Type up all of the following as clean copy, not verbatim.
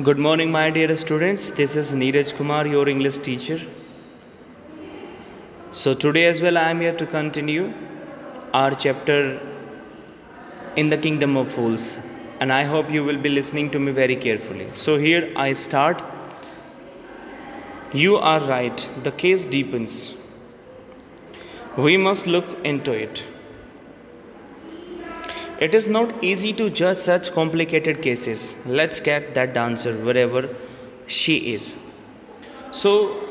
Good morning, my dear students. This is Neeraj Kumar, your English teacher. So, today as well, I am here to continue our chapter in the Kingdom of Fools, and I hope you will be listening to me very carefully. So, here I start. You are right, the case deepens. We must look into it. It is not easy to judge such complicated cases. Let's get that dancer wherever she is. So,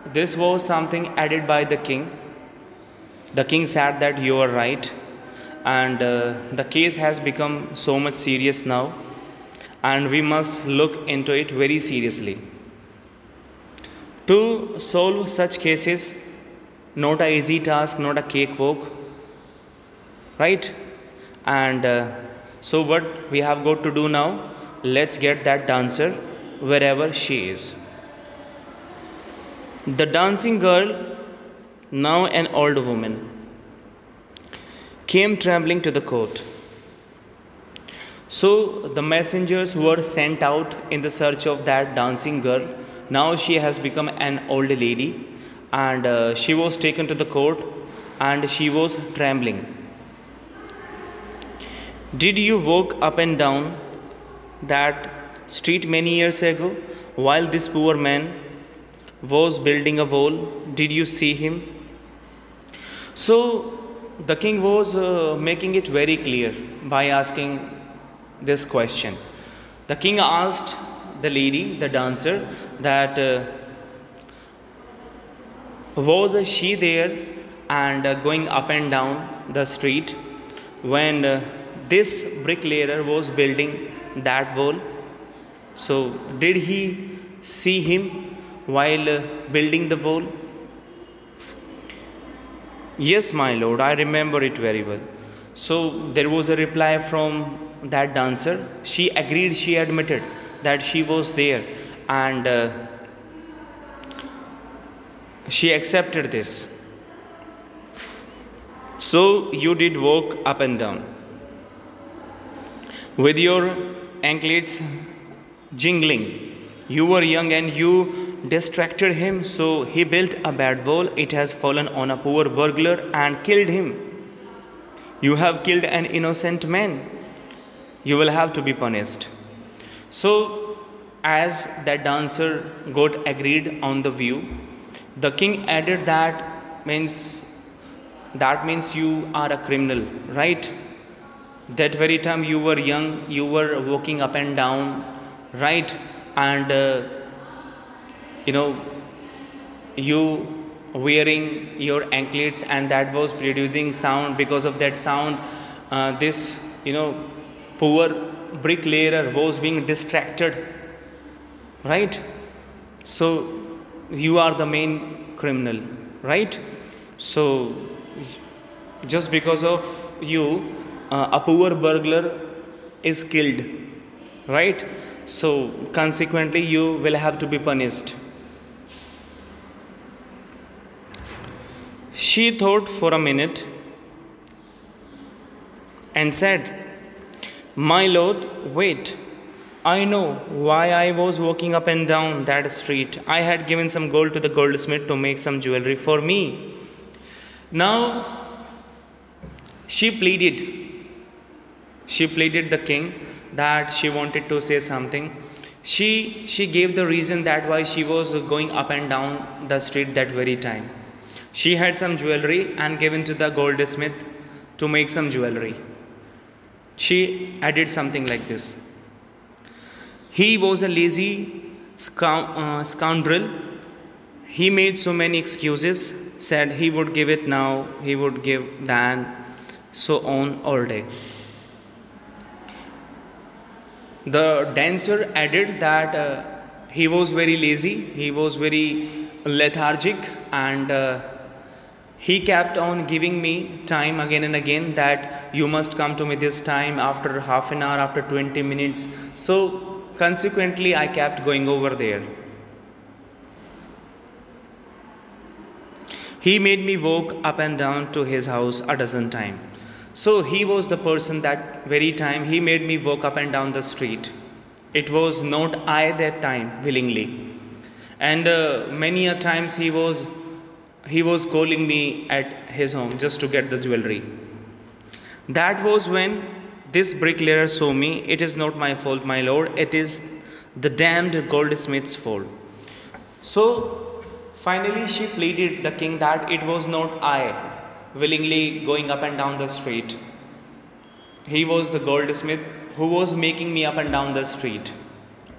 this was something added by the king. The king said that you are right, and the case has become so much serious now, and we must look into it very seriously. To solve such cases, not a easy task, not a cakewalk, right? And so what we have got to do now, let's get that dancer wherever she is. The dancing girl, now an old woman, came trembling to the court. So the messengers were sent out in the search of that dancing girl. Now she has become an old lady, and she was taken to the court, and she was trembling. Did you walk up and down that street many years ago while this poor man was building a wall? Did you see him? So the king was making it very clear by asking this question. The king asked the lady, the dancer, that was she there and going up and down the street when this bricklayer was building that wall? So, did he see him while building the wall? Yes, my lord, I remember it very well. So, there was a reply from that dancer. She agreed, she admitted that she was there, and she accepted this. So, you did walk up and down with your anklets jingling. You were young and you distracted him, so he built a bad wall. It has fallen on a poor burglar and killed him. You have killed an innocent man. You will have to be punished. So, as that dancer got agreed on the view, the king added that means you are a criminal, right? That very time you were young, you were walking up and down, right? And you wearing your anklets, and that was producing sound. Because of that sound, this poor bricklayer was being distracted, right? So you are the main criminal, right? So just because of you, a poor burglar is killed, right? So consequently you will have to be punished. She thought for a minute and said, my lord, wait. I know why I was walking up and down that street. I had given some gold to the goldsmith to make some jewelry for me. Now she pleaded the king that she wanted to say something. She gave the reason that why she was going up and down the street that very time. She had some jewelry and given to the goldsmith to make some jewelry. She added something like this. He was a lazy scoundrel. He made so many excuses, said he would give it now, he would give then, so on all day. The dancer added that he was very lazy, he was very lethargic, and he kept on giving me time again and again that you must come to me this time after half an hour, after 20 minutes. So consequently, I kept going over there. He made me walk up and down to his house a dozen times. So he was the person that very time he made me walk up and down the street. It was not I that time willingly, and many a times he was calling me at his home just to get the jewelry. That was when this bricklayer saw me. It is not my fault, my lord. It is the damned goldsmith's fault. So finally, she pleaded the king that it was not I willingly going up and down the street. He was the goldsmith who was making me up and down the street,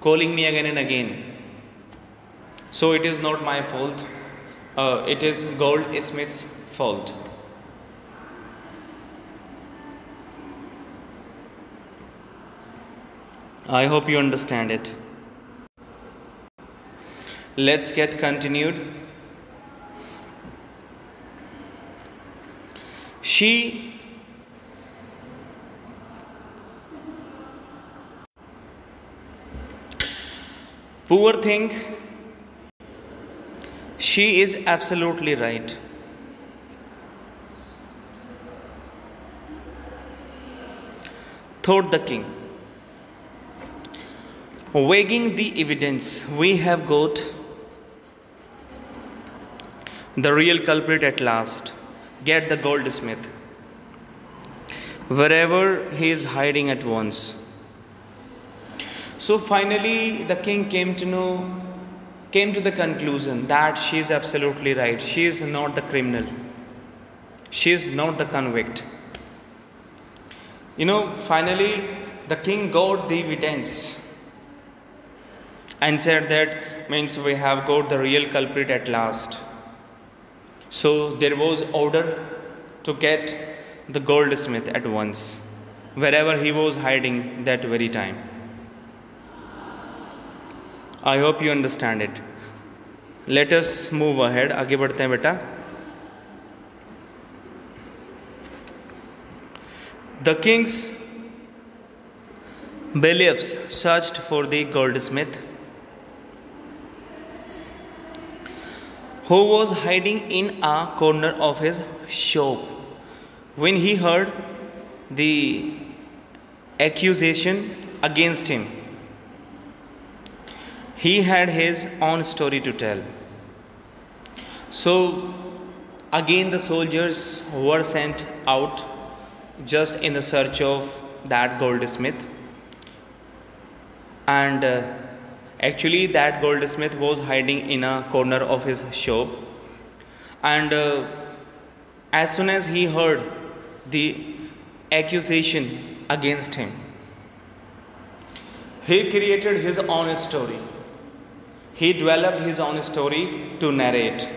calling me again and again. So it is not my fault. It is goldsmith's fault. I hope you understand it. Let's get continued. She Poor thing, she is absolutely right. Thought the king. Weighing the evidence, we have got the real culprit at last. Get the goldsmith, wherever he is hiding at once. So finally, the king came to the conclusion that she is absolutely right. She is not the criminal. She is not the convict. Finally, the king got the evidence and said that means we have got the real culprit at last. So there was order to get the goldsmith at once, wherever he was hiding that very time. I hope you understand it. Let us move ahead. आगे बढ़ते हैं बेटा. The king's bailiffs searched for the goldsmith, who was hiding in a corner of his shop. When he heard the accusation against him, he had his own story to tell. So again the soldiers were sent out just in the search of that goldsmith, and actually that goldsmith was hiding in a corner of his shop, and as soon as he heard the accusation against him, he created his own story. He developed his own story to narrate.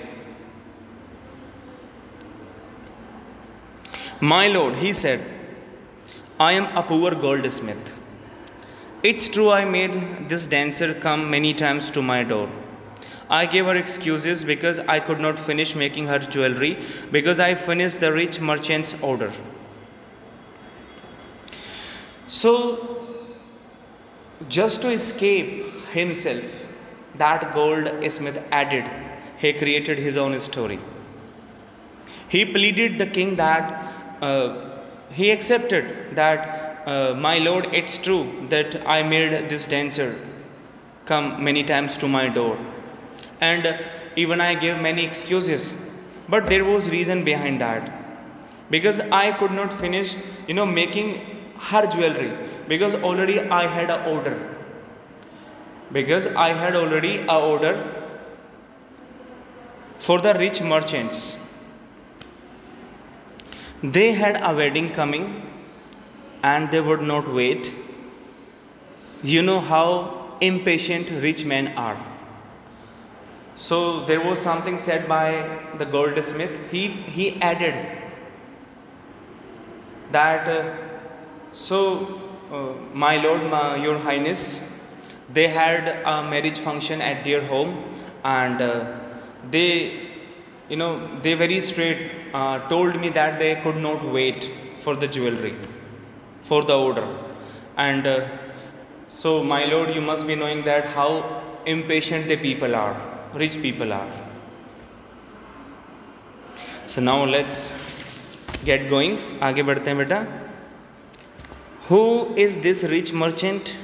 My lord, he said, I am a poor goldsmith. It's true I made this dancer come many times to my door. I gave her excuses because I could not finish making her jewelry, because I finished the rich merchant's order. So, just to escape himself, that goldsmith added, he created his own story. He pleaded the king that he accepted that, my lord, it's true that I made this dancer come many times to my door, and even I gave many excuses, but there was reason behind that, because I could not finish making her jewelry, because already I had an order. Because I had already an order for the rich merchants. They had a wedding coming and they would not wait. You know how impatient rich men are. So there was something said by the goldsmith. He added that, my lord, your highness, they had a marriage function at their home, and they very straight told me that they could not wait for the jewelry, for the order. And so my lord, you must be knowing that how impatient the people are, rich people are. So now let's get going. आगे बढ़ते हैं बेटा. Who is this rich merchant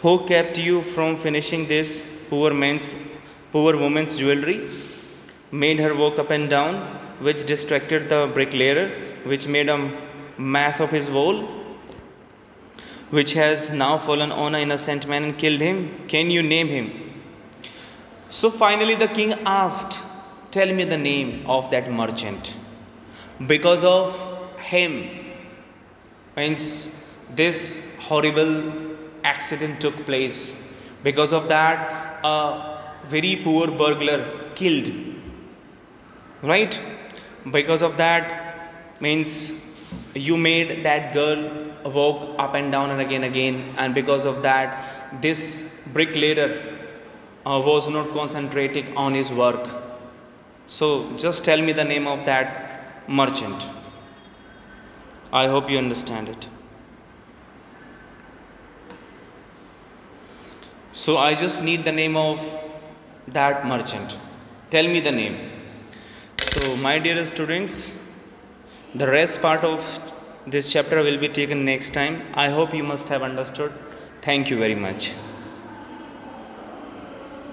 Who kept you from finishing this poor woman's jewelry? Made her walk up and down, which distracted the bricklayer, which made a mass of his wall, which has now fallen on an innocent man and killed him? Can you name him? So finally the king asked, tell me the name of that merchant. Because of him, means this horrible accident took place. Because of that, a very poor burglar killed. Right? Because of that, means you made that girl walk up and down and again, and because of that, this bricklayer was not concentrating on his work. So just tell me the name of that merchant. I hope you understand it. So I just need the name of that merchant. Tell me the name. So my dear students, the rest part of this chapter will be taken next time. I hope you must have understood. Thank you very much.